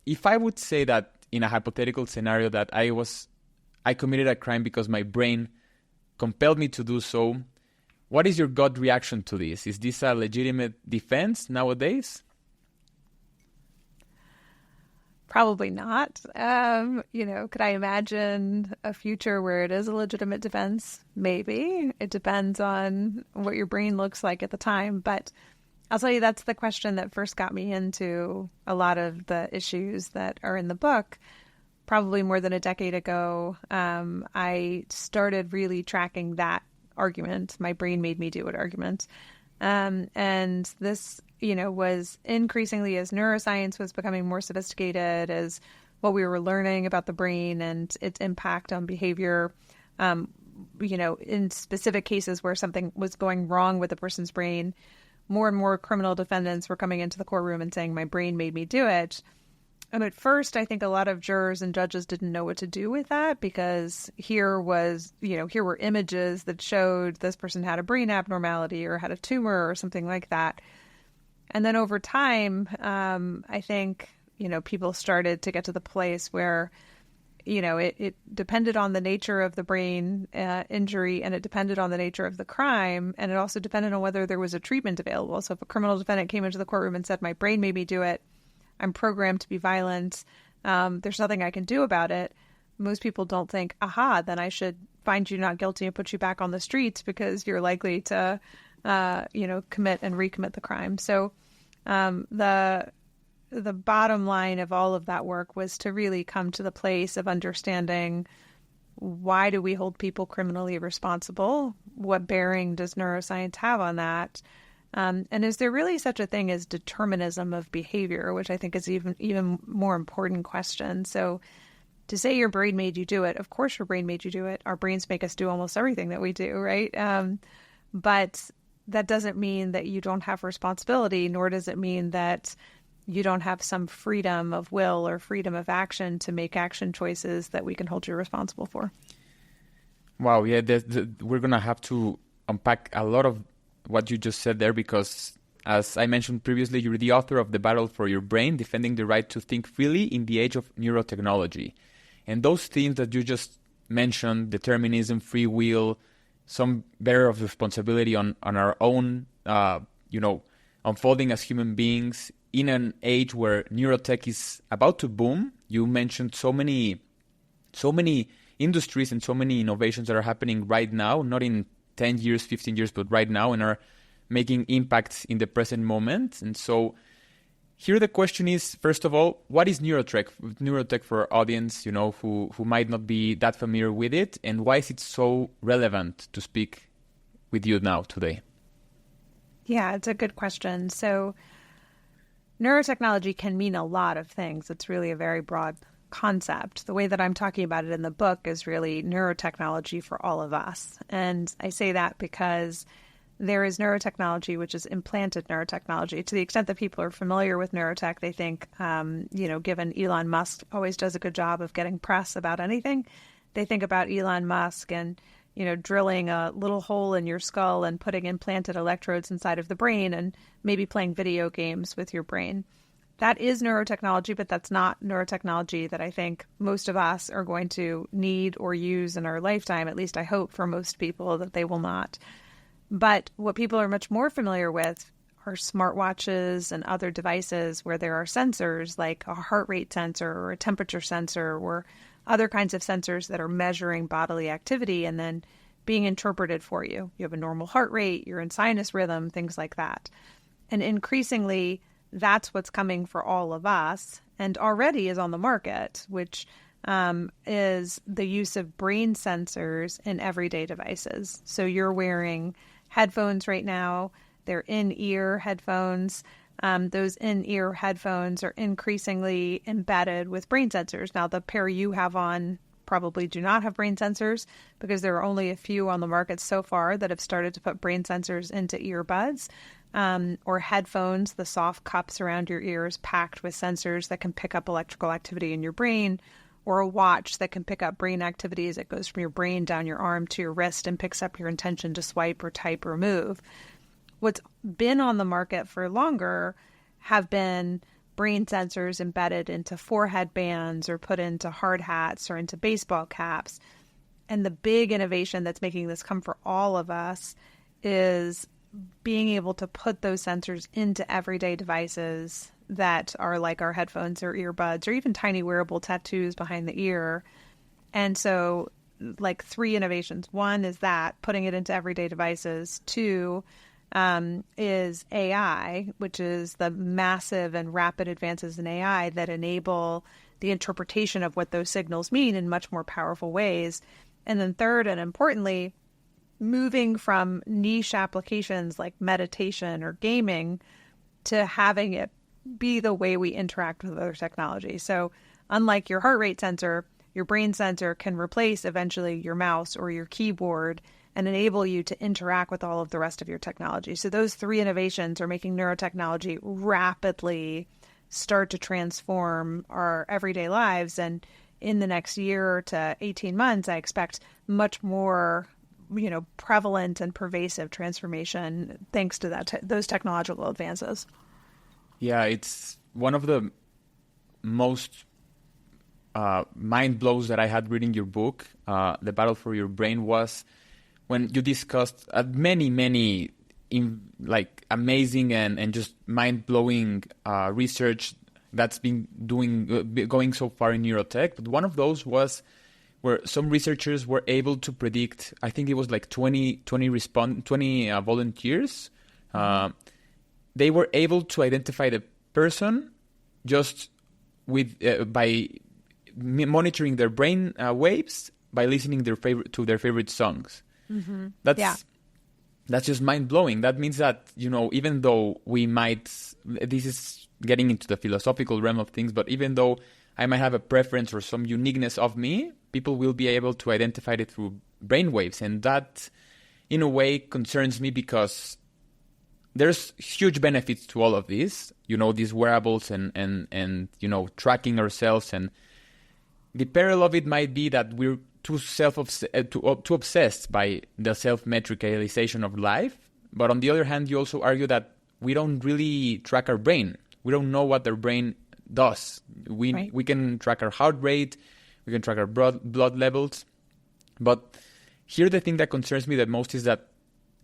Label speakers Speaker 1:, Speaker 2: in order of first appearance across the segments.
Speaker 1: if I would say that in a hypothetical scenario that I committed a crime because my brain compelled me to do so, what is your gut reaction to this? Is this a legitimate defense nowadays?
Speaker 2: Probably not. Could I imagine a future where it is a legitimate defense? Maybe. It depends on what your brain looks like at the time. But I'll tell you, that's the question that first got me into a lot of the issues that are in the book. Probably more than a decade ago, I started really tracking that argument, my brain made me do it argument. And this, was increasingly as neuroscience was becoming more sophisticated, as what we were learning about the brain and its impact on behavior, in specific cases where something was going wrong with a person's brain, more and more criminal defendants were coming into the courtroom and saying, my brain made me do it. And at first, I think a lot of jurors and judges didn't know what to do with that, because here were images that showed this person had a brain abnormality or had a tumor or something like that. And then over time, I think, people started to get to the place where, it depended on the nature of the brain injury, and it depended on the nature of the crime. And it also depended on whether there was a treatment available. So if a criminal defendant came into the courtroom and said, my brain made me do it, I'm programmed to be violent, there's nothing I can do about it, most people don't think, aha, then I should find you not guilty and put you back on the streets because you're likely to, commit and recommit the crime. So the bottom line of all of that work was to really come to the place of understanding, why do we hold people criminally responsible? What bearing does neuroscience have on that? And is there really such a thing as determinism of behavior, which I think is even more important question. So to say your brain made you do it, of course your brain made you do it. Our brains make us do almost everything that we do, right? But that doesn't mean that you don't have responsibility, nor does it mean that you don't have some freedom of will or freedom of action to make action choices that we can hold you responsible for.
Speaker 1: Wow, yeah, we're going to have to unpack a lot of what you just said there, because as I mentioned previously, you're the author of The Battle for Your Brain, Defending the Right to Think Freely in the Age of Neurotechnology. And those themes that you just mentioned, determinism, free will, some bearer of responsibility on our own, unfolding as human beings in an age where neurotech is about to boom. You mentioned so many industries and so many innovations that are happening right now, not in 10 years, 15 years, but right now, and are making impacts in the present moment. And so here the question is, first of all, what is neurotech? Neurotech for our audience, who might not be that familiar with it, and why is it so relevant to speak with you now today?
Speaker 2: Yeah, it's a good question. So neurotechnology can mean a lot of things. It's really a very broad concept. The way that I'm talking about it in the book is really neurotechnology for all of us. And I say that because there is neurotechnology, which is implanted neurotechnology. To the extent that people are familiar with neurotech, they think, given Elon Musk always does a good job of getting press about anything, they think about Elon Musk and, drilling a little hole in your skull and putting implanted electrodes inside of the brain and maybe playing video games with your brain. That is neurotechnology, but that's not neurotechnology that I think most of us are going to need or use in our lifetime. At least I hope for most people that they will not. But what people are much more familiar with are smartwatches and other devices where there are sensors like a heart rate sensor or a temperature sensor or other kinds of sensors that are measuring bodily activity and then being interpreted for you. You have a normal heart rate, you're in sinus rhythm, things like that. And increasingly, that's what's coming for all of us and already is on the market, which is the use of brain sensors in everyday devices. So you're wearing headphones right now. They're in-ear headphones. Those in-ear headphones are increasingly embedded with brain sensors. Now, the pair you have on probably do not have brain sensors because there are only a few on the market so far that have started to put brain sensors into earbuds. Or headphones, the soft cups around your ears packed with sensors that can pick up electrical activity in your brain, or a watch that can pick up brain activity as it goes from your brain down your arm to your wrist and picks up your intention to swipe or type or move. What's been on the market for longer have been brain sensors embedded into forehead bands or put into hard hats or into baseball caps. And the big innovation that's making this come for all of us is being able to put those sensors into everyday devices that are like our headphones or earbuds or even tiny wearable tattoos behind the ear. And so like 3 innovations. 1 is that, putting it into everyday devices. 2 is AI, which is the massive and rapid advances in AI that enable the interpretation of what those signals mean in much more powerful ways. And then 3rd, and importantly, moving from niche applications like meditation or gaming to having it be the way we interact with other technology. So unlike your heart rate sensor, your brain sensor can replace eventually your mouse or your keyboard and enable you to interact with all of the rest of your technology. So those 3 innovations are making neurotechnology rapidly start to transform our everyday lives. And in the next year to 18 months, I expect much more, prevalent and pervasive transformation thanks to those technological advances.
Speaker 1: Yeah, it's one of the most mind blows that I had reading your book, The Battle for Your Brain, was when you discussed many amazing and just mind-blowing research that's been going so far in neurotech. But one of those was where some researchers were able to predict, I think it was like 20 volunteers. They were able to identify the person just with by monitoring their brain waves, by listening to their favorite songs.
Speaker 2: Mm-hmm.
Speaker 1: That's just mind-blowing. That means that, even though we might, this is getting into the philosophical realm of things, but even though I might have a preference or some uniqueness of me, people will be able to identify it through brainwaves. And that, in a way, concerns me because there's huge benefits to all of this, these wearables and tracking ourselves. And the peril of it might be that we're too obsessed by the self-metricalization of life. But on the other hand, you also argue that we don't really track our brain. We don't know what our brain does. We can track our heart rate, we can track our blood levels. But here the thing that concerns me the most is that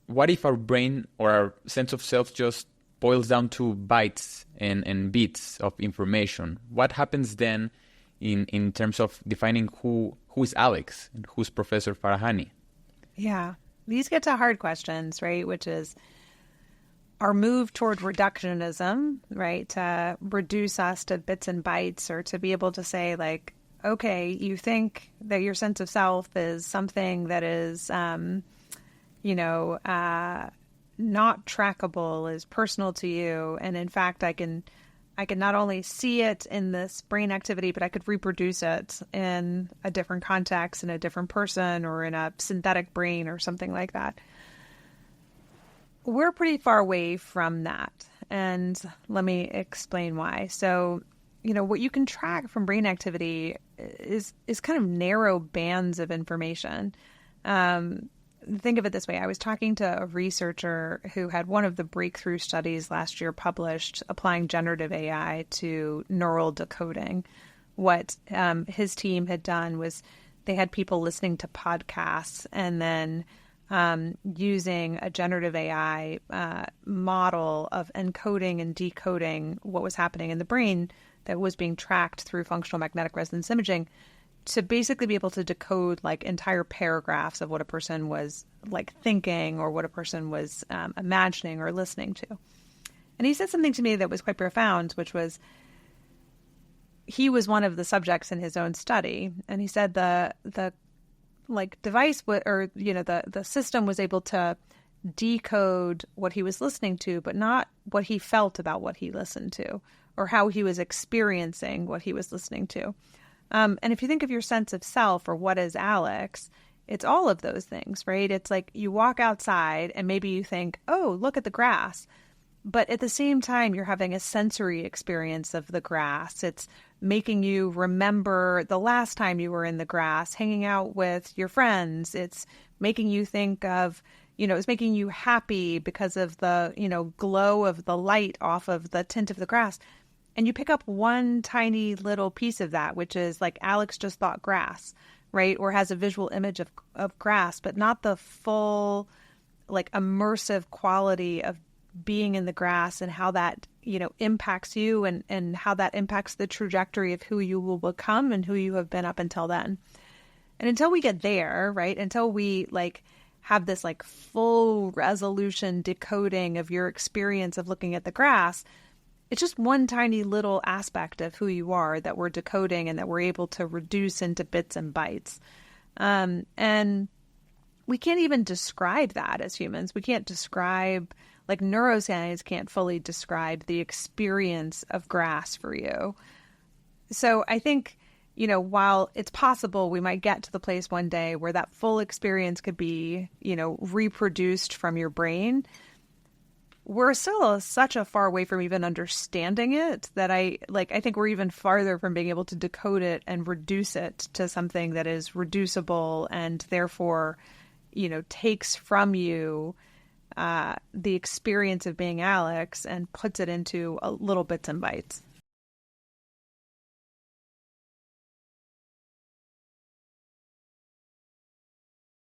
Speaker 1: what if our brain or our sense of self just boils down to bytes and bits of information? What happens then in terms of defining who is Alex and who's Professor Farahany?
Speaker 2: Yeah, these get to hard questions, right? Which is our move toward reductionism, right? To reduce us to bits and bytes, or to be able to say like, okay, you think that your sense of self is something that is, not trackable, is personal to you. And in fact, I can not only see it in this brain activity, but I could reproduce it in a different context, in a different person, or in a synthetic brain or something like that. We're pretty far away from that. And let me explain why. So, what you can track from brain activity is kind of narrow bands of information. Think of it this way. I was talking to a researcher who had one of the breakthrough studies last year published applying generative AI to neural decoding. What his team had done was they had people listening to podcasts and then using a generative AI model of encoding and decoding what was happening in the brain that was being tracked through functional magnetic resonance imaging, to basically be able to decode like entire paragraphs of what a person was like thinking or what a person was imagining or listening to. And he said something to me that was quite profound, which was he was one of the subjects in his own study. And he said the device the system was able to decode what he was listening to, but not what he felt about what he listened to or how he was experiencing what he was listening to. And if you think of your sense of self or what is Alex, it's all of those things, right? It's like you walk outside and maybe you think, oh, look at the grass. But at the same time, you're having a sensory experience of the grass. It's making you remember the last time you were in the grass, hanging out with your friends. It's making you think of, it's making you happy because of the, glow of the light off of the tint of the grass. and you pick up one tiny little piece of that, which is like Alex just thought grass, right? Or has a visual image of grass, but not the full, like, immersive quality of being in the grass and how that, impacts you and how that impacts the trajectory of who you will become and who you have been up until then. And until we get there, right? Until we like have this like full resolution decoding of your experience of looking at the grass, it's just one tiny little aspect of who you are that we're decoding and that we're able to reduce into bits and bytes. And we can't even describe that as humans. We can't describe, like, neuroscience can't fully describe the experience of grass for you. So I think, while it's possible we might get to the place one day where that full experience could be, reproduced from your brain, we're still such a far way from even understanding it that I think we're even farther from being able to decode it and reduce it to something that is reducible and therefore, takes from you the experience of being Alex and puts it into little bits and bytes.